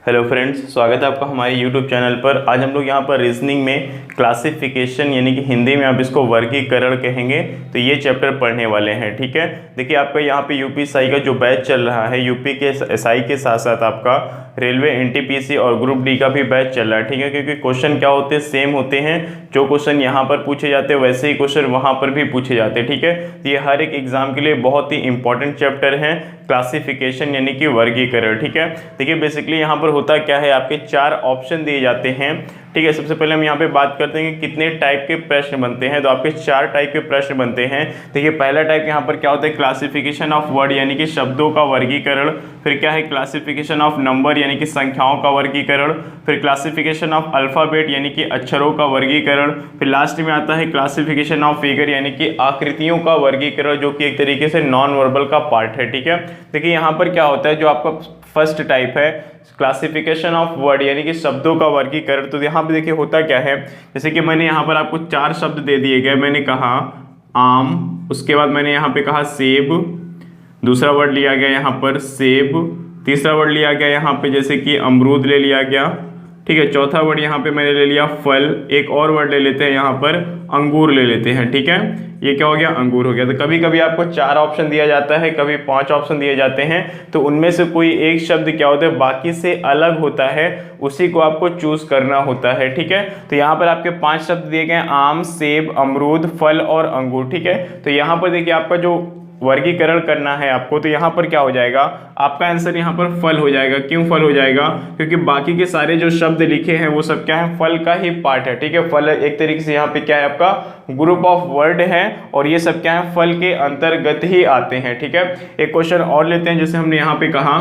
Hello friends, स्वागत है आपका हमारे यूट्यूब चैनल पर। आज हम लोग यहाँ पर रीजनिंग में क्लासिफिकेशन यानी कि हिंदी में आप इसको वर्गीकरण कहेंगे, तो ये चैप्टर पढ़ने वाले हैं। ठीक है, देखिए आपका यहाँ पे यूपी एसआई का जो बैच चल रहा है, यूपी के एसआई के साथ साथ आपका रेलवे एनटीपीसी और ग्रुप डी का भी बैच चल रहा है। ठीक है, क्योंकि क्वेश्चन क्या होते हैं, सेम होते हैं। जो क्वेश्चन यहाँ पर पूछे जाते हैं वैसे ही क्वेश्चन वहाँ पर भी पूछे जाते हैं। ठीक है, तो ये हर एक एग्जाम के लिए बहुत ही इंपॉर्टेंट चैप्टर है, क्लासिफिकेशन यानी कि वर्गीकरण। ठीक है, देखिए बेसिकली यहाँ पर होता क्या है, आपके 4 ऑप्शन दिए जाते हैं। ठीक है, सबसे पहले हम यहाँ पे बात करते हैं कि कितने टाइप के प्रश्न बनते हैं। तो आपके 4 टाइप के प्रश्न बनते हैं। देखिए पहला टाइप यहाँ पर क्या होता है, क्लासिफिकेशन ऑफ वर्ड यानी कि शब्दों का वर्गीकरण। फिर क्या है, क्लासिफिकेशन ऑफ नंबर यानी कि संख्याओं का वर्गीकरण। फिर क्लासिफिकेशन ऑफ अल्फाबेट यानी कि अक्षरों का वर्गीकरण। फिर लास्ट में आता है क्लासिफिकेशन ऑफ फिगर यानी कि आकृतियों का वर्गीकरण, जो कि एक तरीके से नॉन वर्बल का पार्ट है। ठीक है, देखिए यहाँ पर क्या होता है, जो आपका फर्स्ट टाइप है क्लासिफिकेशन ऑफ वर्ड यानी कि शब्दों का वर्गीकरण, तो यहाँ पे देखिए होता क्या है, जैसे कि मैंने यहाँ पर आपको 4 शब्द दे दिए गए। मैंने कहा आम, उसके बाद मैंने यहाँ पे कहा सेब, दूसरा वर्ड लिया गया यहाँ पर सेब, तीसरा वर्ड लिया गया यहाँ पे जैसे कि अमरूद ले लिया गया। ठीक है, चौथा वर्ड यहाँ पे मैंने ले लिया फल, एक और वर्ड ले लेते हैं यहाँ पर अंगूर ले लेते हैं। ठीक है, ये क्या हो गया, अंगूर हो गया। तो कभी कभी आपको 4 ऑप्शन दिया जाता है, कभी 5 ऑप्शन दिए जाते हैं, तो उनमें से कोई एक शब्द क्या होता है, बाकी से अलग होता है, उसी को आपको चूज करना होता है। ठीक है, तो यहाँ पर आपके 5 शब्द दिए गए, आम, सेब, अमरूद, फल और अंगूर। ठीक है, तो यहाँ पर देखिए आपका जो वर्गीकरण करना है आपको, तो यहाँ पर क्या हो जाएगा, आपका आंसर यहाँ पर फल हो जाएगा। क्यों फल हो जाएगा, क्योंकि बाकी के सारे जो शब्द लिखे हैं वो सब क्या है, फल का ही पार्ट है। ठीक है, फल एक तरीके से यहाँ पे क्या है, आपका ग्रुप ऑफ वर्ड है, और ये सब क्या है, फल के अंतर्गत ही आते हैं। ठीक है, एक क्वेश्चन और लेते हैं। जैसे हमने यहाँ पे कहा,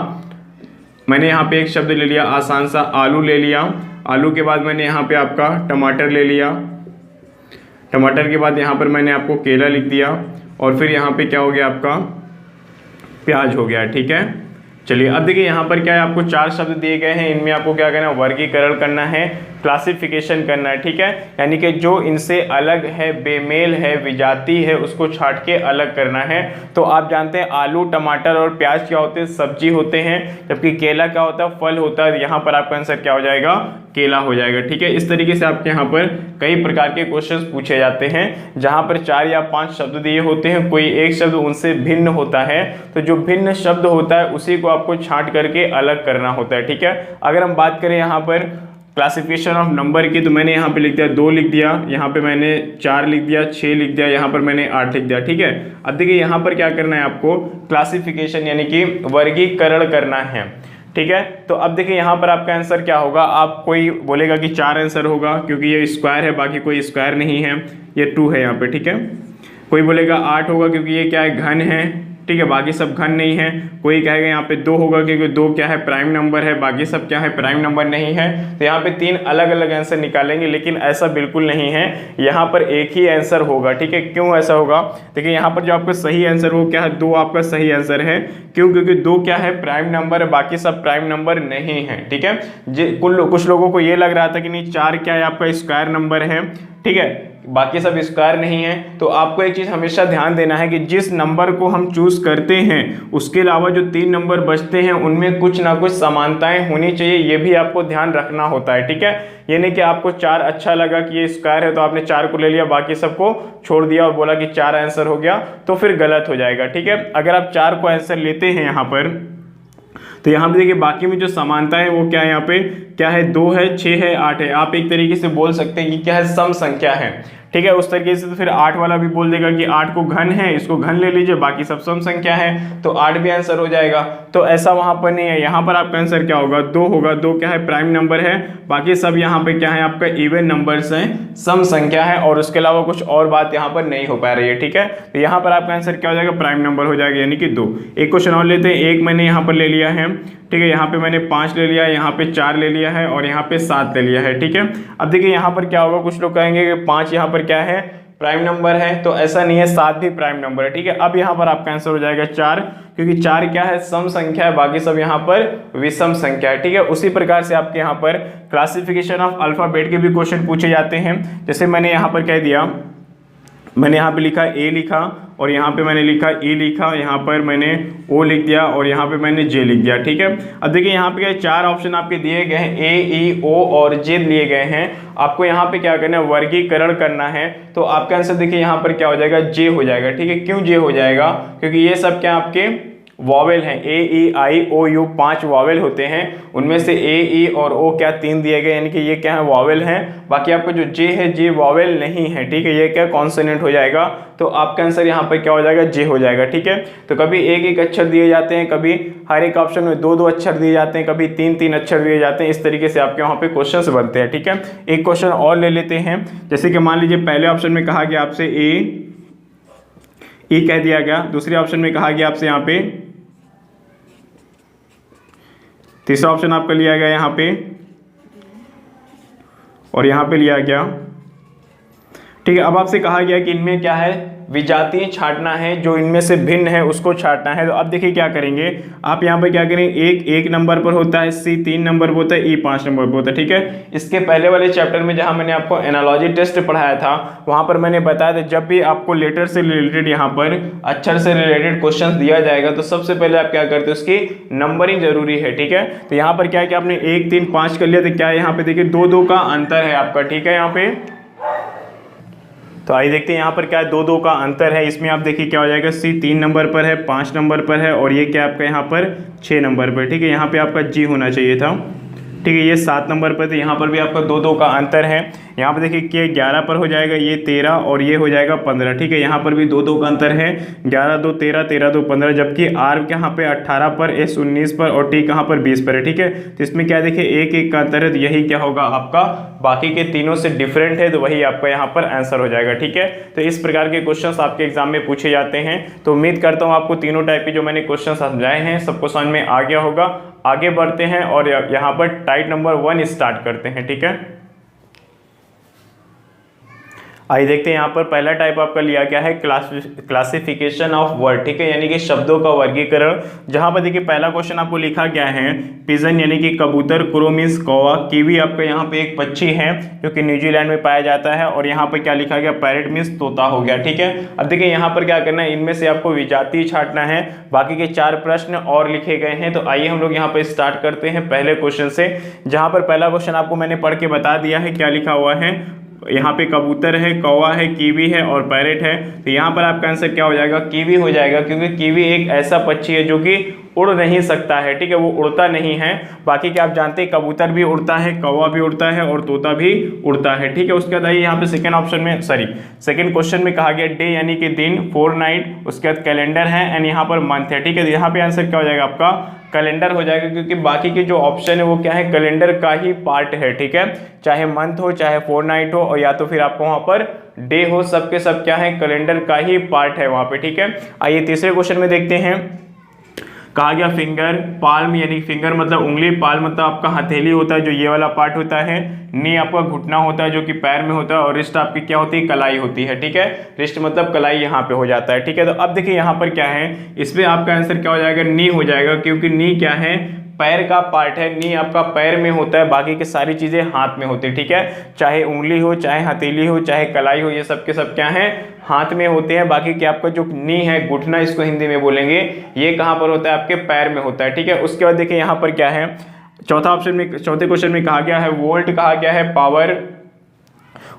मैंने यहाँ पे एक शब्द ले लिया आसान सा, आलू ले लिया। आलू के बाद मैंने यहाँ पे आपका टमाटर ले लिया, टमाटर के बाद यहाँ पर मैंने आपको केला लिख दिया, और फिर यहाँ पे क्या हो गया, आपका प्याज हो गया। ठीक है, चलिए अब देखिए यहाँ पर क्या है, आपको 4 शब्द दिए गए हैं, इनमें आपको क्या करना है, वर्गीकरण करना है, क्लासिफिकेशन करना है। ठीक है, यानी कि जो इनसे अलग है, बेमेल है, विजाती है, उसको छांट के अलग करना है। तो आप जानते हैं आलू, टमाटर और प्याज क्या होते हैं, सब्जी होते हैं, जबकि केला क्या होता है, फल होता है। यहाँ पर आपका आंसर क्या हो जाएगा, केला हो जाएगा। ठीक है, इस तरीके से आपके यहाँ पर कई प्रकार के क्वेश्चंस पूछे जाते हैं, जहाँ पर 4 या 5 शब्द दिए होते हैं, कोई एक शब्द उनसे भिन्न होता है, तो जो भिन्न शब्द होता है उसी को आपको छांट करके अलग करना होता है। ठीक है, अगर हम बात करें यहाँ पर क्लासिफिकेशन ऑफ नंबर की, तो मैंने यहाँ पे लिख दिया 2 लिख दिया, यहाँ पे मैंने 4 लिख दिया, 6 लिख दिया, यहाँ पर मैंने 8 लिख दिया। ठीक है, अब देखिए यहाँ पर क्या करना है, आपको क्लासिफिकेशन यानी कि वर्गीकरण करना है। ठीक है, तो अब देखिए यहाँ पर आपका आंसर क्या होगा, आप कोई बोलेगा कि 4 आंसर होगा क्योंकि ये स्क्वायर है, बाकी कोई स्क्वायर नहीं है, ये 2 है यहाँ पे। ठीक है, कोई बोलेगा 8 होगा क्योंकि ये क्या है, घन है। ठीक है, बाकी सब घन नहीं है। कोई कहेगा यहाँ पे 2 होगा क्योंकि 2 क्या है, प्राइम नंबर है, बाकी सब क्या है, प्राइम नंबर नहीं है। तो यहाँ पे 3 अलग अलग आंसर निकालेंगे, लेकिन ऐसा बिल्कुल नहीं है, यहाँ पर एक ही आंसर होगा। ठीक है, क्यों ऐसा होगा, देखिए यहाँ पर जो आपका सही आंसर हो क्या है, 2 आपका सही आंसर है। क्यों, क्योंकि 2 क्या है, प्राइम नंबर है, बाकी सब प्राइम नंबर नहीं है। ठीक है, कुछ लोगों को ये लग रहा था कि नहीं 4 क्या है, आपका स्क्वायर नंबर है। ठीक है, बाकी सब स्क्वायर नहीं है। तो आपको एक चीज हमेशा ध्यान देना है कि जिस नंबर को हम चूज करते हैं, उसके अलावा जो 3 नंबर बचते हैं उनमें कुछ ना कुछ समानताएं होनी चाहिए, ये भी आपको ध्यान रखना होता है। ठीक है, ये नहीं कि आपको 4 अच्छा लगा कि ये स्क्वायर है तो आपने 4 को ले लिया, बाकी सबको छोड़ दिया और बोला कि 4 आंसर हो गया, तो फिर गलत हो जाएगा। ठीक है, अगर आप 4 को आंसर लेते हैं यहाँ पर, तो यहाँ पे देखिए बाकी में जो समानता है वो क्या है, यहाँ पे क्या है, 2 है, 6 है, 8 है। आप एक तरीके से बोल सकते हैं कि क्या है, सम संख्या है। ठीक है, उस तरीके से तो फिर 8 वाला भी बोल देगा कि 8 को घन है, इसको घन ले लीजिए, बाकी सब सम संख्या है, तो 8 भी आंसर हो जाएगा। तो ऐसा वहां पर नहीं है, यहाँ पर आपका आंसर क्या होगा, 2 होगा। 2 क्या है, प्राइम नंबर है, बाकी सब यहाँ पे क्या है, आपका इवन नंबर्स हैं, सम संख्या है, और उसके अलावा कुछ और बात यहाँ पर नहीं हो पा रही है। ठीक है, तो यहाँ पर आपका आंसर क्या हो जाएगा, प्राइम नंबर हो जाएगा, यानी कि 2। एक क्वेश्चन और लेते हैं, एक मैंने यहाँ पर ले लिया है। ठीक है, यहाँ पे मैंने 5 ले लिया, यहाँ पे 4 ले लिया है, और यहाँ पे 7 ले लिया है। ठीक है, अब देखिए यहाँ पर क्या होगा, कुछ लोग कहेंगे कि 5 यहाँ पर क्या है, प्राइम नंबर है, तो ऐसा नहीं है, 7 भी प्राइम नंबर है। ठीक है, अब यहाँ पर आपका आंसर हो जाएगा 4, क्योंकि 4 क्या है, सम संख्या है, बाकी सब यहाँ पर विषम संख्या है। ठीक है, उसी प्रकार से आपके यहाँ पर क्लासिफिकेशन ऑफ अल्फाबेट के भी क्वेश्चन पूछे जाते हैं। जैसे मैंने यहाँ पर कह दिया, मैंने यहाँ पे लिखा A लिखा, और यहाँ पे मैंने लिखा ई लिखा, यहाँ पर मैंने ओ लिख दिया और यहाँ पे मैंने जे लिख दिया। ठीक है, अब देखिए यहाँ पे क्या 4 ऑप्शन आपके दिए गए हैं, ए ई ओ और जे लिए गए हैं। आपको यहाँ पे क्या करना है, वर्गीकरण करना है। तो आपका आंसर देखिए यहाँ पर क्या हो जाएगा, जे हो जाएगा। ठीक है, क्यों जे हो जाएगा, क्योंकि ये सब क्या आपके वॉवेल हैं, ए ई आई ओ यू 5 वॉवेल होते हैं, उनमें से ए ई और ओ क्या 3 दिए गए, यानी कि ये क्या है, वॉवेल हैं। बाकी आपका जो जे है, जे वॉवेल नहीं है। ठीक है, ये क्या कॉन्सोनेंट हो जाएगा। तो आपका आंसर यहाँ पर क्या हो जाएगा, जे हो जाएगा। ठीक है, तो कभी एक एक अक्षर दिए जाते हैं, कभी हर एक ऑप्शन में 2-2 अक्षर दिए जाते हैं, कभी 3-3 अक्षर दिए जाते हैं। इस तरीके से आपके वहाँ पे क्वेश्चंस बनते हैं। ठीक है, एक क्वेश्चन और ले लेते हैं। जैसे कि मान लीजिए पहले ऑप्शन में कहा गया आपसे ई कह दिया गया, दूसरे ऑप्शन में कहा गया आपसे यहाँ पे, तीसरा ऑप्शन आपका लिया गया यहाँ पे, और यहाँ पे लिया गया। ठीक है, अब आपसे कहा गया कि इनमें क्या है, विजातीय छांटना है, जो इनमें से भिन्न है उसको छांटना है। तो अब देखिए क्या करेंगे आप, यहाँ पे क्या करेंगे, एक नंबर पर होता है, सी 3 नंबर पर होता है, ई 5 नंबर पर होता है। ठीक है, इसके पहले वाले चैप्टर में जहां मैंने आपको एनालॉजी टेस्ट पढ़ाया था, वहां पर मैंने बताया था जब भी आपको लेटर से रिलेटेड, यहाँ पर अक्षर से रिलेटेड क्वेश्चन दिया जाएगा तो सबसे पहले आप क्या करते हो, उसकी नंबरिंग जरूरी है। ठीक है, तो यहाँ पर क्या है कि आपने 1 3 5 कर लिया, तो क्या है यहाँ पे देखिए 2-2 का अंतर है आपका। ठीक है, यहाँ पे तो आइए देखते हैं यहाँ पर क्या है, 2-2 का अंतर है। इसमें आप देखिए क्या हो जाएगा, सी 3 नंबर पर है, 5 नंबर पर है, और ये क्या आपका यहाँ पर 6 नंबर पर। ठीक है, यहाँ पे आपका जी होना चाहिए था। ठीक है, ये 7 नंबर पर, तो यहाँ पर भी आपका 2-2 का अंतर है। यहाँ पर देखिए कि 11 पर हो जाएगा ये 13 और ये हो जाएगा 15। ठीक है, यहाँ पर भी 2-2 का अंतर है, 11-2 13, 13-2 15, जबकि आर यहाँ पे 18 पर, एस 19 पर और टी कहाँ पर 20 पर है। ठीक है, तो इसमें क्या देखिए 1-1 का अंतर है, तो यही क्या होगा आपका, बाकी के तीनों से डिफरेंट है, तो वही आपका यहाँ पर आंसर हो जाएगा। ठीक है, तो इस प्रकार के क्वेश्चन आपके एग्जाम में पूछे जाते हैं। तो उम्मीद करता हूँ आपको तीनों टाइप के जो मैंने क्वेश्चन समझाए हैं सबको समझ में आ गया होगा। आगे बढ़ते हैं और यहाँ पर टाइप नंबर 1 स्टार्ट करते हैं। ठीक है, आइए देखते हैं यहाँ पर पहला टाइप आपका लिया गया है क्लासिफिकेशन ऑफ वर्ड। ठीक है, यानी कि शब्दों का वर्गीकरण। जहाँ पर देखिए पहला क्वेश्चन आपको लिखा गया है पिजन यानी कि कबूतर, क्रो मीन्स कौवा, कीवी आपका यहाँ पे एक पक्षी है जो कि न्यूजीलैंड में पाया जाता है, और यहाँ पर क्या लिखा गया, पैरेट मीन्स तोता हो गया। ठीक है, अब देखिए यहाँ पर क्या करना है, इनमें से आपको विजातीय छांटना है। बाकी के 4 प्रश्न और लिखे गए हैं, तो आइए हम लोग यहाँ पर स्टार्ट करते हैं पहले क्वेश्चन से। जहाँ पर पहला क्वेश्चन आपको मैंने पढ़ के बता दिया है, क्या लिखा हुआ है, यहाँ पे कबूतर है, कौवा है, कीवी है और पैरेट है। तो यहाँ पर आपका आंसर क्या हो जाएगा, कीवी हो जाएगा, क्योंकि कीवी एक ऐसा पक्षी है जो कि उड़ नहीं सकता है। ठीक है, वो उड़ता नहीं है। बाकी क्या आप जानते हैं, कबूतर भी उड़ता है, कौवा भी उड़ता है और तोता भी उड़ता है। ठीक है, उसके बाद आइए यहाँ पे सेकंड ऑप्शन में, सेकंड क्वेश्चन में कहा गया डे यानी कि दिन, फोरनाइट, उसके बाद कैलेंडर है एंड यहाँ पर मंथ है। ठीक है, तो यहाँ पे आंसर क्या हो जाएगा आपका, कैलेंडर हो जाएगा, क्योंकि बाकी के जो ऑप्शन है वो क्या है, कैलेंडर का ही पार्ट है। ठीक है, चाहे मंथ हो, चाहे फोरनाइट हो, और या तो फिर आपको वहां पर डे हो, सबके सब क्या है, कैलेंडर का ही पार्ट है वहां पे। ठीक है, आइए तीसरे क्वेश्चन में देखते हैं। कहा गया फिंगर, पाल्म यानी फिंगर मतलब उंगली, पाल्म मतलब आपका हथेली होता है जो ये वाला पार्ट होता है, नी आपका घुटना होता है जो कि पैर में होता है, और रिस्ट आपकी क्या होती है, कलाई होती है। ठीक है, रिस्ट मतलब कलाई यहाँ पे हो जाता है। ठीक है, तो अब देखिए यहाँ पर क्या है, इसमें आपका आंसर क्या हो जाएगा, नी हो जाएगा, क्योंकि नी क्या है, पैर का पार्ट है। नी आपका पैर में होता है, बाकी की सारी चीजें हाथ में होती है। ठीक है, चाहे उंगली हो, चाहे हथेली हो, चाहे कलाई हो, ये सब के सब क्या है, हाथ में होते हैं। बाकी कि आपका जो नी है, घुटना इसको हिंदी में बोलेंगे, ये कहाँ पर होता है, आपके पैर में होता है। ठीक है, उसके बाद देखिए यहाँ पर क्या है, चौथे क्वेश्चन में कहा गया है वोल्ट, कहा गया है पावर,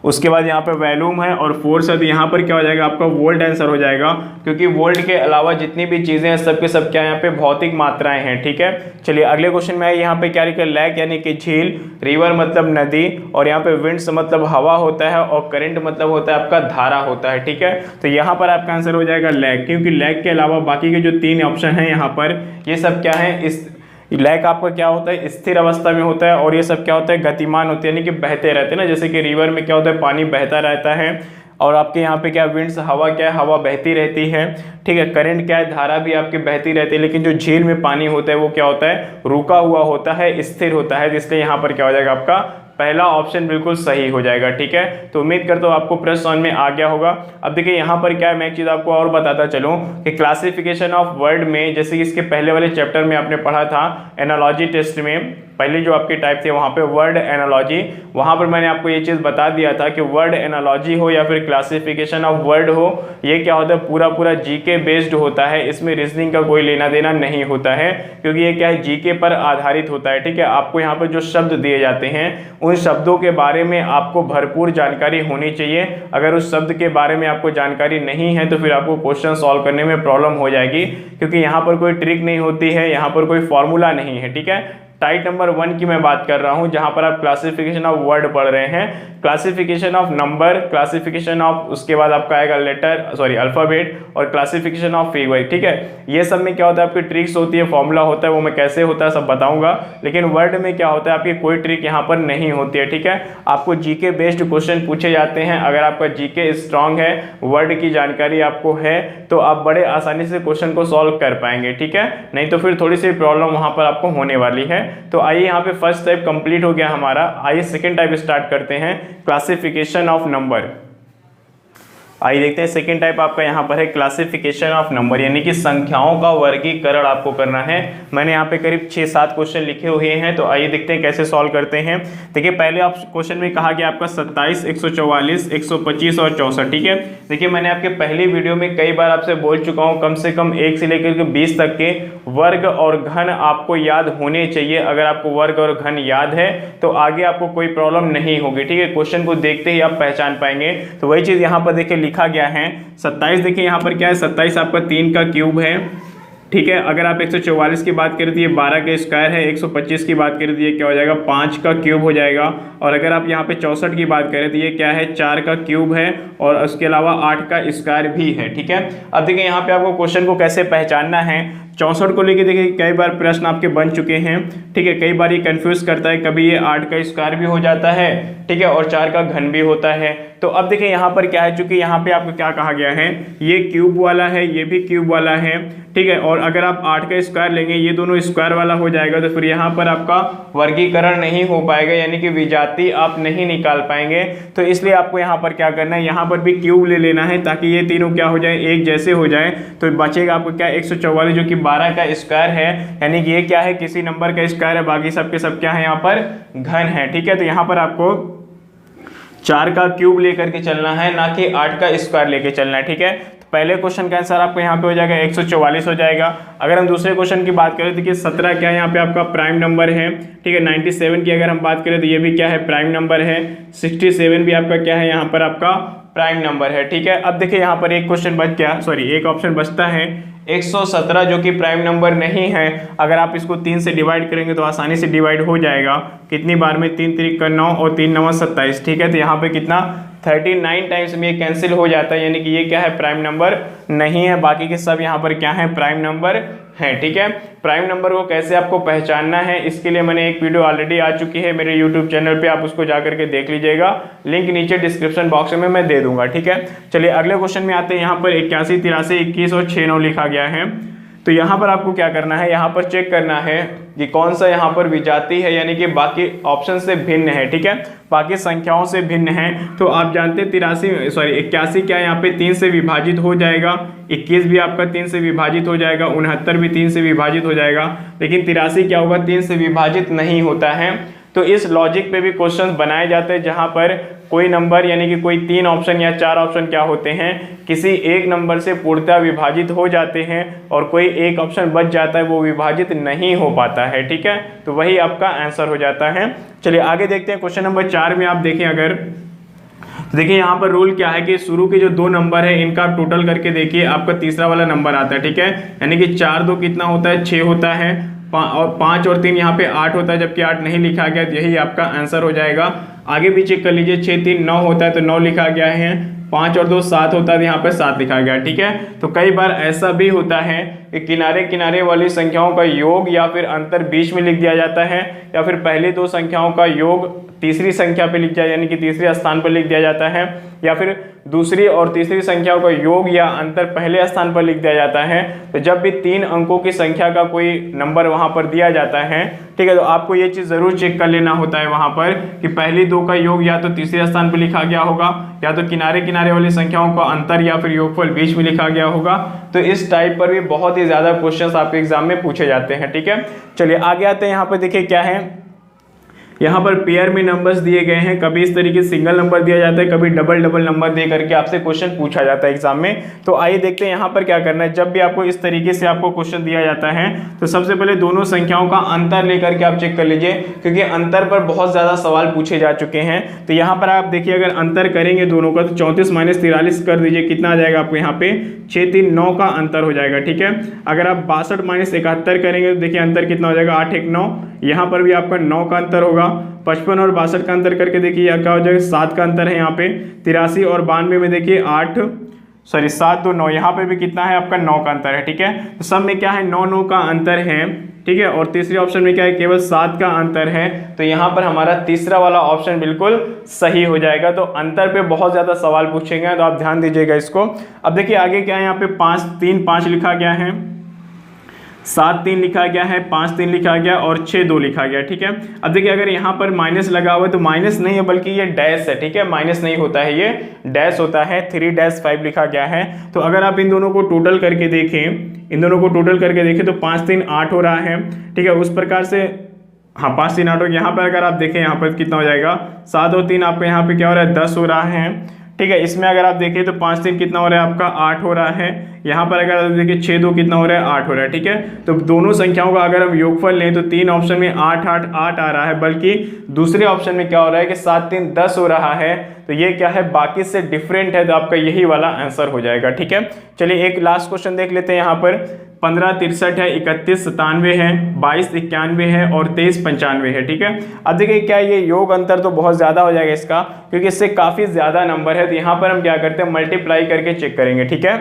उसके बाद यहाँ पे वैल्यूम है और फोर्स है। तो यहाँ पर क्या हो जाएगा आपका, वोल्ट आंसर हो जाएगा, क्योंकि वोल्ट के अलावा जितनी भी चीजें हैं सब के सब क्या यहाँ पे भौतिक मात्राएं हैं। ठीक है, चलिए अगले क्वेश्चन में यहाँ पे क्या लिखा है, लैक यानी कि झील, रिवर मतलब नदी, और यहाँ पे विंड्स मतलब हवा होता है, और करंट मतलब होता है आपका धारा होता है। ठीक है, तो यहाँ पर आपका आंसर हो जाएगा लैक, क्योंकि लैक के अलावा बाकी के जो 3 ऑप्शन है यहाँ पर, ये सब क्या है, इस लैक आपका क्या होता है, स्थिर अवस्था में होता है, और ये सब क्या होता है, गतिमान होते हैं, यानी कि बहते रहते हैं ना। जैसे कि रिवर में क्या होता है, पानी बहता रहता है, और आपके यहाँ पे क्या विंड्स, हवा क्या है, हवा बहती रहती है। ठीक है, करंट क्या है, धारा भी आपकी बहती रहती है। लेकिन जो झील में पानी होता है वो क्या होता है, रुका हुआ होता है, स्थिर होता है, इसलिए यहाँ पर क्या हो जाएगा आपका पहला ऑप्शन बिल्कुल सही हो जाएगा। ठीक है, तो उम्मीद करता हूँ आपको प्रश्न समझ में आ गया होगा। अब देखिए यहाँ पर क्या है, मैं एक चीज आपको और बताता चलूँ कि क्लासिफिकेशन ऑफ वर्ड में, जैसे कि इसके पहले वाले चैप्टर में आपने पढ़ा था एनालॉजी टेस्ट में, पहले जो आपके टाइप थे वहाँ पे वर्ड एनालॉजी, वहाँ पर मैंने आपको ये चीज़ बता दिया था कि वर्ड एनालॉजी हो या फिर क्लासिफिकेशन ऑफ वर्ड हो, ये क्या होता है पूरा पूरा जीके बेस्ड होता है, इसमें रीजनिंग का कोई लेना देना नहीं होता है, क्योंकि ये क्या है जीके पर आधारित होता है। ठीक है, आपको यहाँ पर जो शब्द दिए जाते हैं उन शब्दों के बारे में आपको भरपूर जानकारी होनी चाहिए। अगर उस शब्द के बारे में आपको जानकारी नहीं है तो फिर आपको क्वेश्चन सॉल्व करने में प्रॉब्लम हो जाएगी, क्योंकि यहाँ पर कोई ट्रिक नहीं होती है, यहाँ पर कोई फॉर्मूला नहीं है। ठीक है, टाइप नंबर 1 की मैं बात कर रहा हूं, जहां पर आप क्लासिफिकेशन ऑफ वर्ड पढ़ रहे हैं, classification of number, classification of, उसके बाद आपका आएगा अल्फाबेट, और क्लासिफिकेशन ऑफ फिगर। ठीक है, ये सब में क्या होता है आपकी ट्रिक्स होती है, फॉर्मूला होता है, वो मैं कैसे होता है सब बताऊंगा, लेकिन वर्ड में क्या होता है आपकी कोई ट्रिक यहाँ पर नहीं होती है। ठीक है, आपको जीके बेस्ड क्वेश्चन पूछे जाते हैं। अगर आपका जीके स्ट्रांग है, वर्ड की जानकारी आपको है, तो आप बड़े आसानी से क्वेश्चन को सॉल्व कर पाएंगे। ठीक है, नहीं तो फिर थोड़ी सी प्रॉब्लम वहां पर आपको होने वाली है। तो आइए यहाँ पे फर्स्ट टाइप कंप्लीट हो गया हमारा, आइए सेकंड टाइप स्टार्ट करते हैं, क्लासिफिकेशन ऑफ नंबर। आइए देखते हैं सेकंड टाइप आपका यहाँ पर है क्लासिफिकेशन ऑफ नंबर, यानी कि संख्याओं का वर्गीकरण आपको करना है। मैंने यहाँ पे करीब 6-7 क्वेश्चन लिखे हुए हैं, तो आइए देखते हैं कैसे सॉल्व करते हैं। देखिए पहले आप क्वेश्चन में कहा गया आपका 27, 144, 125 और 64। ठीक है, देखिए मैंने आपके पहले वीडियो में कई बार आपसे बोल चुका हूँ, कम से कम 1 से लेकर के 20 तक के वर्ग और घन आपको याद होने चाहिए। अगर आपको वर्ग और घन याद है तो आगे आपको कोई प्रॉब्लम नहीं होगी। ठीक है, क्वेश्चन को देखते ही आप पहचान पाएंगे। तो वही चीज़ यहाँ पर देखिए लिखा गया है 27। देखिए यहाँ पर क्या है, 27 आपका 3 का क्यूब है। ठीक है, अगर आप 144 की बात करें तो ये 12 का स्क्वायर है, 125 की बात करें तो ये क्या हो जाएगा 5 का क्यूब हो जाएगा, और अगर आप यहाँ पे 64 की बात करें तो ये क्या है 4 का क्यूब है, और उसके अलावा 8 का स्क्वायर भी है। ठीक है, अब देखिए यहाँ पे आपको क्वेश्चन को कैसे पहचानना है। 64 को लेके देखिए कई बार प्रश्न आपके बन चुके हैं। ठीक है, कई बार ये कंफ्यूज करता है, कभी ये 8 का स्क्वायर भी हो जाता है, ठीक है, और 4 का घन भी होता है। तो अब देखिए यहाँ पर क्या है, चूंकि यहाँ पे आपको क्या कहा गया है, ये क्यूब वाला है, ये भी क्यूब वाला है। ठीक है, और अगर आप 8 का स्क्वायर लेंगे, ये दोनों स्क्वायर वाला हो जाएगा, तो फिर यहाँ पर आपका वर्गीकरण नहीं हो पाएगा, यानी कि विजाती आप नहीं निकाल पाएंगे। तो इसलिए आपको यहाँ पर क्या करना है, यहाँ पर भी क्यूब ले लेना है, ताकि ये तीनों क्या हो जाए एक जैसे हो जाए। तो बचेगा आपको क्या 144 जो कि 12 का स्क्वायर है, यानी कि ये क्या है किसी नंबर का स्क्वायर है, बाकी सब के सब क्या है यहाँ पर घन है। ठीक है, तो यहाँ पर आपको 4 का क्यूब लेकर के चलना है, ना कि 8 का स्क्वायर लेके चलना है। ठीक है, तो पहले क्वेश्चन का आंसर आपको यहाँ पे हो जाएगा 144 हो जाएगा। अगर हम दूसरे क्वेश्चन की बात करें तो देखिए 17 क्या है यहाँ पे आपका प्राइम नंबर है। ठीक है, 97 की अगर हम बात करें तो ये भी क्या है प्राइम नंबर है। 67 भी आपका क्या है यहाँ पर आपका प्राइम नंबर है। ठीक है, अब देखिए यहाँ पर एक क्वेश्चन बच गया, एक ऑप्शन बचता है 117 जो कि प्राइम नंबर नहीं है। अगर आप इसको 3 से डिवाइड करेंगे तो आसानी से डिवाइड हो जाएगा। कितनी बार में 3 3 का 9 और 3 9 27। ठीक है, तो यहाँ पे कितना 39 टाइम्स में ये कैंसिल हो जाता है, यानी कि ये क्या है प्राइम नंबर नहीं है। बाकी के सब यहाँ पर क्या है प्राइम नंबर है। ठीक है, प्राइम नंबर को कैसे आपको पहचानना है, इसके लिए मैंने एक वीडियो ऑलरेडी आ चुकी है मेरे यूट्यूब चैनल पे, आप उसको जाकर के देख लीजिएगा, लिंक नीचे डिस्क्रिप्शन बॉक्स में मैं दे दूंगा। ठीक है, चलिए अगले क्वेश्चन में आते हैं। यहाँ पर 81, 83, 21 और 6 9 लिखा गया है। तो यहाँ पर आपको क्या करना है, यहाँ पर चेक करना है कि कौन सा यहाँ पर विजाती है, यानी कि बाकी ऑप्शन से भिन्न है। ठीक है, बाकी संख्याओं से भिन्न है। तो आप जानते हैं 81 क्या यहाँ पे 3 से विभाजित हो जाएगा, 21 भी आपका 3 से विभाजित हो जाएगा, 69 भी 3 से विभाजित हो जाएगा, लेकिन 83 क्या होगा 3 से विभाजित नहीं होता है। तो इस लॉजिक पे भी क्वेश्चन बनाए जाते हैं, जहां पर कोई नंबर यानी कि कोई 3 ऑप्शन या 4 ऑप्शन क्या होते हैं किसी एक नंबर से पूर्णतः विभाजित हो जाते हैं, और कोई एक ऑप्शन बच जाता है वो विभाजित नहीं हो पाता है। ठीक है, तो वही आपका आंसर हो जाता है। चलिए आगे देखते हैं। क्वेश्चन नंबर 4 में आप देखें, अगर देखिए यहाँ पर रूल क्या है कि शुरू के जो 2 नंबर है इनका आप टोटल करके देखिए, आपका तीसरा वाला नंबर आता है। ठीक है, यानी कि 4 2 कितना होता है 6 होता है, और 5 और 3 यहाँ पे 8 होता है, जबकि 8 नहीं लिखा गया, यही आपका आंसर हो जाएगा। आगे भी चेक कर लीजिए, 6 3 9 होता है तो 9 लिखा गया है, 5 और 2 7 होता है तो यहाँ पे 7 लिखा गया। ठीक है, तो कई बार ऐसा भी होता है कि किनारे किनारे वाली संख्याओं का योग या फिर अंतर बीच में लिख दिया जाता है, या फिर पहले 2 संख्याओं का योग तीसरी संख्या पे लिख दिया, यानी कि तीसरे स्थान पर लिख दिया जाता है, या फिर दूसरी और तीसरी संख्याओं का योग या अंतर पहले स्थान पर लिख दिया जाता है। तो जब भी 3 अंकों की संख्या का कोई नंबर वहां पर दिया जाता है, ठीक है, तो आपको ये चीज जरूर चेक कर लेना होता है वहां पर कि पहली 2 का योग या तो तीसरे स्थान पर लिखा गया होगा, या तो किनारे किनारे वाली संख्याओं का अंतर या फिर योगफल बीच में लिखा गया होगा। तो इस टाइप पर भी बहुत ही ज्यादा क्वेश्चंस आपके एग्जाम में पूछे जाते हैं। ठीक है, चलिए आगे आते हैं। यहाँ पर देखिए क्या है, यहाँ पर पेयर में नंबर्स दिए गए हैं, कभी इस तरीके से सिंगल नंबर दिया जाता है, कभी डबल डबल नंबर दे करके आपसे क्वेश्चन पूछा जाता है एग्जाम में। तो आइए देखते हैं यहाँ पर क्या करना है। जब भी आपको इस तरीके से आपको क्वेश्चन दिया जाता है तो सबसे पहले दोनों संख्याओं का अंतर लेकर के आप चेक कर लीजिए, क्योंकि अंतर पर बहुत ज्यादा सवाल पूछे जा चुके हैं। तो यहाँ पर आप देखिए, अगर अंतर करेंगे दोनों का तो 34 - 43 कर दीजिए, कितना आ जाएगा आपको यहाँ पे 6 3 9 का अंतर हो जाएगा, ठीक है। अगर आप 62 - 71 करेंगे तो देखिए अंतर कितना हो जाएगा 8 1 9, यहाँ पर भी आपका 9 का अंतर होगा। 55 और 62 का अंतर करके देखिए क्या हो जाएगा 7 का अंतर है यहाँ पे। 83 और 92 में देखिए 7 2 9, यहाँ पे भी कितना है आपका 9 का अंतर है, ठीक है। तो सब में क्या है 9 9 का अंतर है, ठीक है। और तीसरे ऑप्शन में क्या है केवल 7 का अंतर है। तो यहाँ पर हमारा तीसरा वाला ऑप्शन बिल्कुल सही हो जाएगा। तो अंतर पे बहुत ज्यादा सवाल पूछेंगे, तो आप ध्यान दीजिएगा इसको। अब देखिए आगे क्या है, यहाँ पे 5 3 5 लिखा गया है, 7 3 लिखा गया है, 5 3 लिखा गया और 6 2 लिखा गया, ठीक है। अब देखिए अगर यहाँ पर माइनस लगा हुआ है तो माइनस नहीं है बल्कि ये डैश है, ठीक है। माइनस नहीं होता है, ये डैश होता है। 3-5 लिखा गया है। तो अगर आप इन दोनों को टोटल करके देखें, तो 5 3 8 हो रहा है, ठीक है। उस प्रकार से 5 3 8 हो। यहाँ पर अगर आप देखें यहाँ पर कितना हो जाएगा 7 और 3 आपका यहाँ पे क्या हो रहा है 10 हो रहा है, ठीक है। इसमें अगर आप देखें तो 5 3 कितना हो रहा है आपका 8 हो रहा है। यहाँ पर अगर आप देखिए 6 2 कितना हो रहा है 8 हो रहा है, ठीक है। तो दोनों संख्याओं का अगर हम योगफल लें तो 3 ऑप्शन में 8 8 8 आ रहा है, बल्कि दूसरे ऑप्शन में क्या हो रहा है कि 7 3 10 हो रहा है। तो ये क्या है बाकी से डिफरेंट है, तो आपका यही वाला आंसर हो जाएगा, ठीक है। चलिए एक लास्ट क्वेश्चन देख लेते हैं। यहाँ पर 15 63 है, 31 97 है, 22 91 है और 23 95 है, ठीक है। अब देखिए क्या ये योग अंतर तो बहुत ज्यादा हो जाएगा इसका, क्योंकि इससे काफी ज्यादा नंबर है। तो यहाँ पर हम क्या करते हैं मल्टीप्लाई करके चेक करेंगे, ठीक है।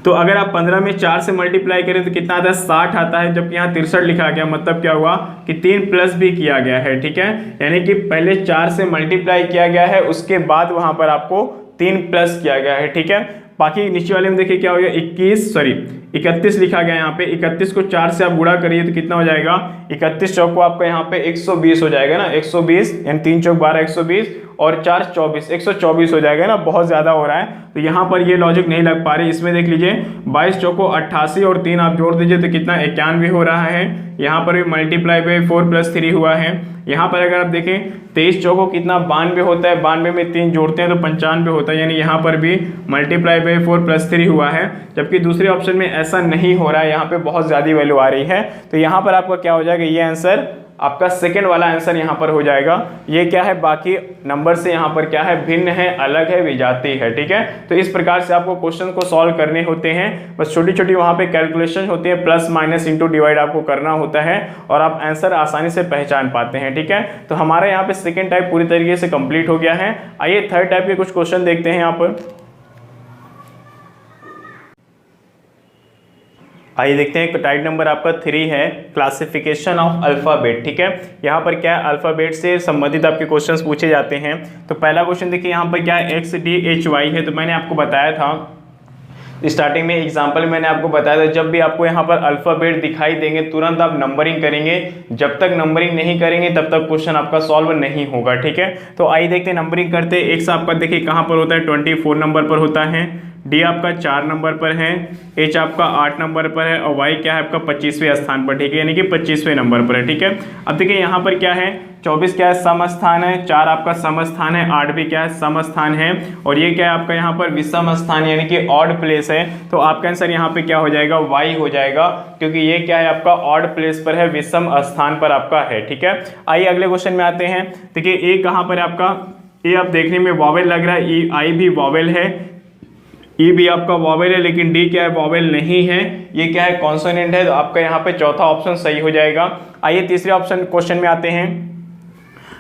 तो अगर आप 15 में 4 से मल्टीप्लाई करें तो कितना आता है 60 आता है, जबकि यहाँ 63 लिखा गया। मतलब क्या हुआ कि 3 प्लस भी किया गया है, ठीक है। यानी कि पहले 4 से मल्टीप्लाई किया गया है, उसके बाद वहां पर आपको 3 प्लस किया गया है, ठीक है। बाकी नीचे वाले में देखिए क्या हो गया 31 लिखा गया। यहाँ पे 31 को 4 से आप गुणा करिए तो कितना हो जाएगा 31 चौक को आपका यहाँ पे 120 हो जाएगा ना, 120 यानी 3 चौक 12 120 और 4 24 124 हो जाएगा ना, बहुत ज्यादा हो रहा है। तो यहाँ पर ये लॉजिक नहीं लग पा रही। इसमें देख लीजिए 22 चौको 88 और 3 आप जोड़ दीजिए तो कितना 91 हो रहा है। यहाँ पर भी मल्टीप्लाई पे 4 + 3 हुआ है। यहाँ पर अगर आप देखें 23 चौको कितना 92 होता है, 92 में 3 जोड़ते हैं तो 95 होता है, यानी यहाँ पर भी मल्टीप्लाई पे 4 + 3 हुआ है। जबकि दूसरे ऑप्शन में ऐसा नहीं हो रहा है, यहाँ पे बहुत ज्यादा वैल्यू आ रही है। तो यहाँ पर आपका क्या हो जाएगा, ये आंसर आपका सेकंड वाला आंसर यहाँ पर हो जाएगा। ये क्या है बाकी नंबर से यहाँ पर क्या है भिन्न है, अलग है, विजाती है, ठीक है। तो इस प्रकार से आपको क्वेश्चन को सॉल्व करने होते हैं। बस छोटी छोटी वहाँ पे कैलकुलेशन होती है, प्लस माइनस इंटू डिवाइड आपको करना होता है और आप आंसर आसानी से पहचान पाते हैं, ठीक है। तो हमारे यहाँ पे सेकेंड टाइप पूरी तरीके से कंप्लीट हो गया है। आइए थर्ड टाइप के कुछ क्वेश्चन देखते हैं यहाँ पर। आइए देखते हैं टाइप नंबर आपका 3 है, क्लासिफिकेशन ऑफ अल्फाबेट, ठीक है। यहाँ पर क्या है अल्फाबेट से संबंधित आपके क्वेश्चंस पूछे जाते हैं। तो पहला क्वेश्चन देखिए यहाँ पर क्या है XDHY है। तो मैंने आपको बताया था स्टार्टिंग में एग्जाम्पल मैंने आपको बताया था, जब भी आपको यहाँ पर अल्फाबेट दिखाई देंगे तुरंत आप नंबरिंग करेंगे। जब तक नंबरिंग नहीं करेंगे तब तक क्वेश्चन आपका सॉल्व नहीं होगा, ठीक है। तो आइए देखते हैं नंबरिंग करते हैं। X आपका देखिए कहाँ पर होता है 24 नंबर पर होता है, D आपका 4 नंबर पर है, H आपका 8 नंबर पर है और Y क्या है आपका 25वें स्थान पर, ठीक है, यानी कि 25वें नंबर पर है, ठीक है। अब देखिए यहाँ पर क्या है 24 क्या है सम स्थान है, 4 आपका सम स्थान है, 8 भी क्या है सम स्थान है और ये क्या है आपका यहाँ पर विषम स्थान यानी कि ऑड प्लेस है। तो आपका आंसर यहाँ पे क्या हो जाएगा Y हो जाएगा, क्योंकि ये क्या है आपका ऑड प्लेस पर है, विषम स्थान पर आपका है, ठीक है। आइए अगले क्वेश्चन में आते हैं। देखिए A कहाँ पर आपका, A आप देखने में वॉवेल लग रहा है, E I भी वॉवेल है, ई भी आपका वॉवेल है, लेकिन डी क्या है वॉवेल नहीं है, ये क्या है कॉन्सोनेंट है। तो आपका यहाँ पे चौथा ऑप्शन सही हो जाएगा। आइए तीसरे ऑप्शन क्वेश्चन में आते हैं।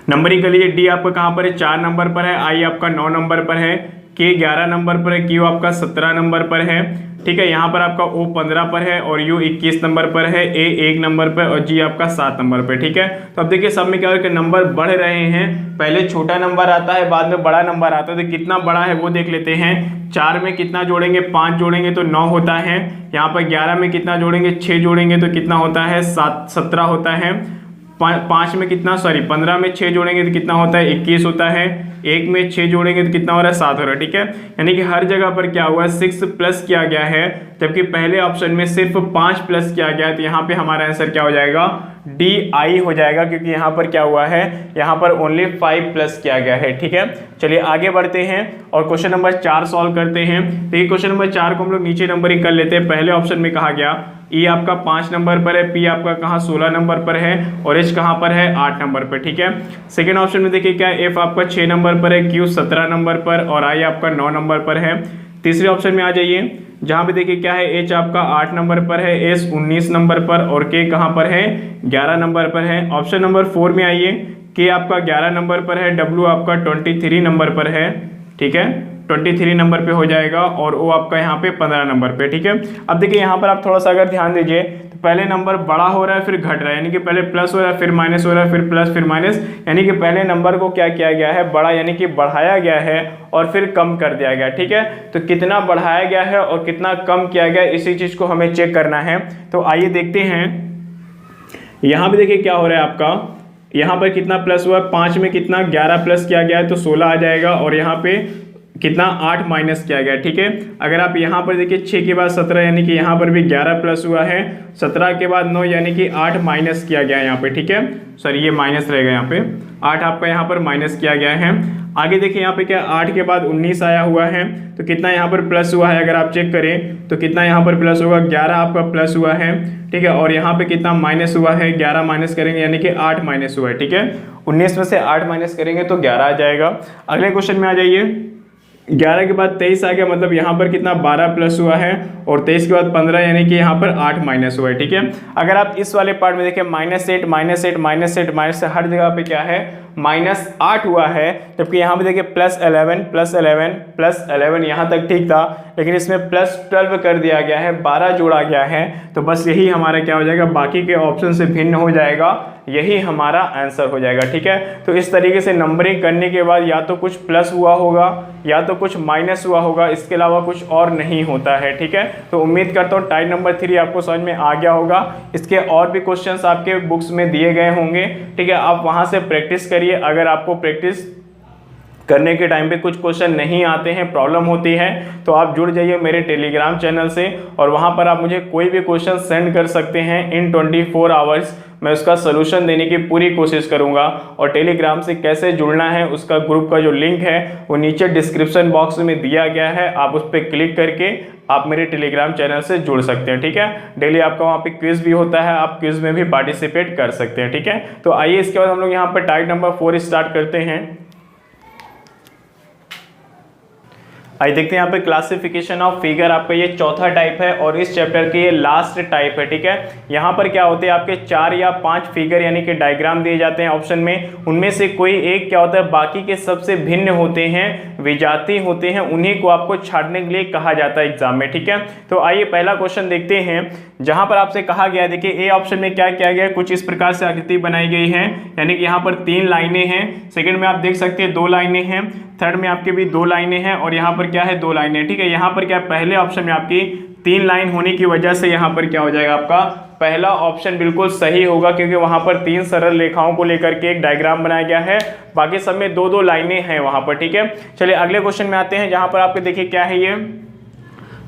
नंबरिंग के लिए डी आपका कहाँ पर है 4 नंबर पर है, आई आपका 9 नंबर पर है, के 11 नंबर पर है, क्यू आपका 17 नंबर पर है, ठीक है। यहाँ पर आपका ओ 15 पर है और यू 21 नंबर पर है, ए 1 नंबर पर और जी आपका 7 नंबर पर, ठीक है। तो अब देखिए सब में क्या है नंबर बढ़ रहे हैं, पहले छोटा नंबर आता है बाद में बड़ा नंबर आता है। तो कितना बड़ा है वो देख लेते हैं। 4 में कितना जोड़ेंगे 5 जोड़ेंगे तो 9 होता है। यहाँ पर 11 में कितना जोड़ेंगे 6 जोड़ेंगे तो कितना होता है 17 होता है। 5 में कितना 15 में 6 जोड़ेंगे तो कितना होता है 21 होता है। 1 में 6 जोड़ेंगे तो कितना हो रहा है 7 हो रहा है, ठीक है। यानी कि हर जगह पर क्या हुआ है 6 प्लस किया गया है, जबकि पहले ऑप्शन में सिर्फ 5 प्लस किया गया है। तो यहाँ पे हमारा आंसर क्या हो जाएगा, डी आई हो जाएगा, क्योंकि यहाँ पर क्या हुआ है, यहाँ पर ओनली 5 प्लस किया गया है, ठीक है। चलिए आगे बढ़ते हैं और क्वेश्चन नंबर 4 सॉल्व करते हैं। देखिए क्वेश्चन नंबर 4 को हम लोग नीचे नंबरिंग कर लेते हैं। पहले ऑप्शन में कहा गया ई आपका 5 नंबर पर है, पी आपका कहाँ 16 नंबर पर है और एच कहाँ पर है 8 नंबर पर, ठीक है। सेकेंड ऑप्शन में देखिए क्या एफ आपका 6 नंबर पर है, क्यू 17 नंबर पर और आई आपका 9 नंबर पर है। तीसरे ऑप्शन में आ जाइए, जहाँ पे देखिए क्या है एच आपका 8 नंबर पर है, एस 19 नंबर पर और के कहाँ पर है 11 नंबर पर है। ऑप्शन नंबर 4 में आइए, के आपका 11 नंबर पर है, डब्ल्यू आपका 23 नंबर पर है, ठीक है, 23 नंबर पे हो जाएगा और ओ आपका यहाँ पे 15 नंबर पे, ठीक है। अब देखिए यहाँ पर आप थोड़ा सा अगर ध्यान दीजिए तो पहले नंबर बड़ा हो रहा है फिर घट रहा है, यानी कि पहले प्लस हो रहा है फिर माइनस हो रहा है फिर प्लस फिर माइनस, यानी कि पहले नंबर को क्या किया गया है, बड़ा यानी कि बढ़ाया गया है और फिर कम कर दिया गया, ठीक है। तो कितना बढ़ाया गया है और कितना कम किया गया है, इसी चीज को हमें चेक करना है। तो आइए देखते हैं, यहाँ पे देखिए क्या हो रहा है आपका, यहाँ पर कितना प्लस हुआ है, 5 में कितना 11 प्लस किया गया है तो 16 आ जाएगा और यहाँ पे कितना 8 माइनस किया गया, ठीक है। अगर आप यहाँ पर देखिए 6 के बाद 17 यानी कि यहाँ पर भी 11 प्लस हुआ है, 17 के बाद 9 यानी कि 8 माइनस किया गया है यहाँ पे, ठीक है। सॉरी ये माइनस रहेगा, यहाँ पे 8 आपका यहाँ पर माइनस किया गया है। आगे देखिए यहाँ पे क्या 8 के बाद 19 आया हुआ है तो कितना यहाँ पर प्लस हुआ है, अगर आप चेक करें तो कितना यहाँ पर प्लस होगा, 11 आपका प्लस हुआ है, ठीक है। और यहाँ पे कितना माइनस हुआ है, 11 माइनस करेंगे यानी कि 8 माइनस हुआ है, ठीक है। 19 में से 8 माइनस करेंगे तो 11 आ जाएगा। अगले क्वेश्चन में आ जाइए, 11 के बाद 23 आ गया, मतलब यहाँ पर कितना 12 प्लस हुआ है और 23 के बाद 15 यानी कि यहाँ पर 8 माइनस हुआ है, ठीक है। अगर आप इस वाले पार्ट में देखें -8 -8 -8 माइनस, हर जगह पे क्या है -8 हुआ है, जबकि यहाँ पे देखिए +11 +11 +11 यहाँ तक ठीक था, लेकिन इसमें +12 कर दिया गया है, 12 जोड़ा गया है। तो बस यही हमारा क्या हो जाएगा, बाकी के ऑप्शन से भिन्न हो जाएगा, यही हमारा आंसर हो जाएगा, ठीक है। तो इस तरीके से नंबरिंग करने के बाद या तो कुछ प्लस हुआ होगा या तो कुछ माइनस हुआ होगा, इसके अलावा कुछ और नहीं होता है, ठीक है। तो उम्मीद करता हूँ टाइप नंबर 3 आपको समझ में आ गया होगा। इसके और भी क्वेश्चंस आपके बुक्स में दिए गए होंगे, ठीक है। आप वहाँ से प्रैक्टिस करिए। अगर आपको प्रैक्टिस करने के टाइम पे कुछ क्वेश्चन नहीं आते हैं, प्रॉब्लम होती है, तो आप जुड़ जाइए मेरे टेलीग्राम चैनल से और वहाँ पर आप मुझे कोई भी क्वेश्चन सेंड कर सकते हैं। इन 24 आवर्स मैं उसका सलूशन देने की पूरी कोशिश करूंगा। और टेलीग्राम से कैसे जुड़ना है, उसका ग्रुप का जो लिंक है वो नीचे डिस्क्रिप्शन बॉक्स में दिया गया है, आप उस पर क्लिक करके आप मेरे टेलीग्राम चैनल से जुड़ सकते हैं, ठीक है। डेली आपका वहाँ पे क्विज भी होता है, आप क्विज में भी पार्टिसिपेट कर सकते हैं, ठीक है। तो आइए इसके बाद हम लोग यहाँ पर टाइप नंबर 4 स्टार्ट करते हैं। आइए देखते हैं यहाँ पे क्लासिफिकेशन ऑफ फिगर, आपका ये चौथा टाइप है और इस चैप्टर के ये लास्ट टाइप है, ठीक है। यहाँ पर क्या होते हैं, आपके 4 या 5 फिगर यानी कि डायग्राम दिए जाते हैं ऑप्शन में, उनमें से कोई एक क्या होता है बाकी के सबसे भिन्न होते हैं, विजाती होते हैं, उन्हीं को आपको छांटने के लिए कहा जाता है एग्जाम में, ठीक है। तो आइए पहला क्वेश्चन देखते हैं, जहां पर आपसे कहा गया, देखिए ए ऑप्शन में क्या किया गया है, कुछ इस प्रकार से आकृति बनाई गई है, यानी कि यहाँ पर 3 लाइनें हैं, सेकंड में आप देख सकते हैं 2 लाइनें हैं, थर्ड में आपके भी 2 लाइनें हैं और यहाँ पर क्या है 2 लाइनें, ठीक है। यहाँ पर क्या पहले ऑप्शन में आपकी 3 लाइन होने की वजह से यहाँ पर क्या हो जाएगा, आपका पहला ऑप्शन बिल्कुल सही होगा, क्योंकि वहां पर 3 सरल रेखाओं को लेकर के एक डायग्राम बनाया गया है, बाकी सब में 2-2 लाइनें हैं वहां पर, ठीक है। चलिए अगले क्वेश्चन में आते हैं, जहां पर आपके देखिए क्या है, ये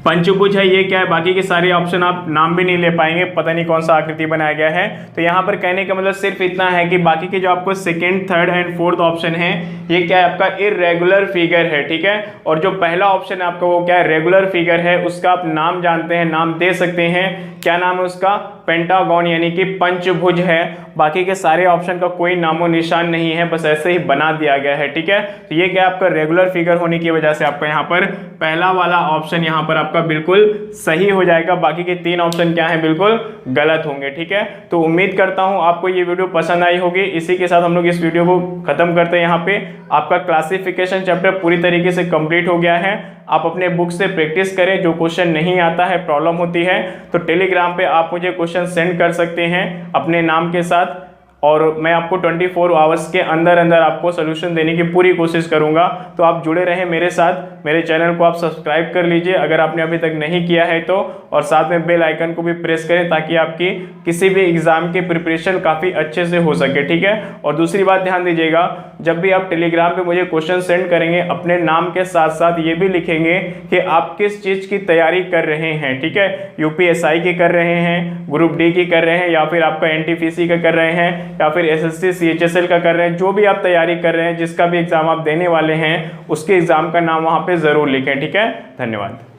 पंचभुज है, ये क्या है, बाकी के सारे ऑप्शन आप नाम भी नहीं ले पाएंगे, पता नहीं कौन सा आकृति बनाया गया है। तो यहाँ पर कहने का मतलब सिर्फ इतना है कि बाकी के जो आपको second, third and fourth option है, ये क्या है, आपका इर्रेगुलर फिगर है, ठीक है। और जो पहला ऑप्शन है आपका वो क्या है, रेगुलर फिगर है, उसका आप नाम जानते हैं, नाम दे सकते हैं, क्या नाम है उसका, पेंटागन यानी कि पंचभुज है। बाकी के सारे ऑप्शन का कोई नामो निशान नहीं है, बस ऐसे ही बना दिया गया है, ठीक है। तो ये क्या आपका रेगुलर फिगर होने की वजह से आपका यहाँ पर पहला वाला ऑप्शन यहाँ पर आपका बिल्कुल सही हो जाएगा, बाकी के 3 ऑप्शन क्या है, बिल्कुल गलत होंगे, ठीक है। तो उम्मीद करता हूँ आपको ये वीडियो पसंद आई होगी। इसी के साथ हम लोग इस वीडियो को खत्म करते हैं। यहाँ पे आपका क्लासिफिकेशन चैप्टर पूरी तरीके से कंप्लीट हो गया है। आप अपने बुक से प्रैक्टिस करें, जो क्वेश्चन नहीं आता है, प्रॉब्लम होती है, तो टेलीग्राम पे आप मुझे क्वेश्चन सेंड कर सकते हैं अपने नाम के साथ। और मैं आपको 24 आवर्स के अंदर अंदर आपको सोल्यूशन देने की पूरी कोशिश करूंगा। तो आप जुड़े रहें मेरे साथ, मेरे चैनल को आप सब्सक्राइब कर लीजिए अगर आपने अभी तक नहीं किया है तो, और साथ में बेल आइकन को भी प्रेस करें ताकि आपकी किसी भी एग्जाम की प्रिपरेशन काफ़ी अच्छे से हो सके, ठीक है। और दूसरी बात ध्यान दीजिएगा, जब भी आप टेलीग्राम पे मुझे क्वेश्चन सेंड करेंगे अपने नाम के साथ साथ ये भी लिखेंगे कि आप किस चीज़ की तैयारी कर रहे हैं, ठीक है। यूपीएसआई की कर रहे हैं, ग्रुप डी की कर रहे हैं, या फिर आपका एनटीपीसी का कर रहे हैं, या फिर एसएससी सीएचएसएल का कर रहे हैं, जो भी आप तैयारी कर रहे हैं, जिसका भी एग्जाम आप देने वाले हैं उसके एग्जाम का नाम वहां पे जरूर लिखें, ठीक है। धन्यवाद।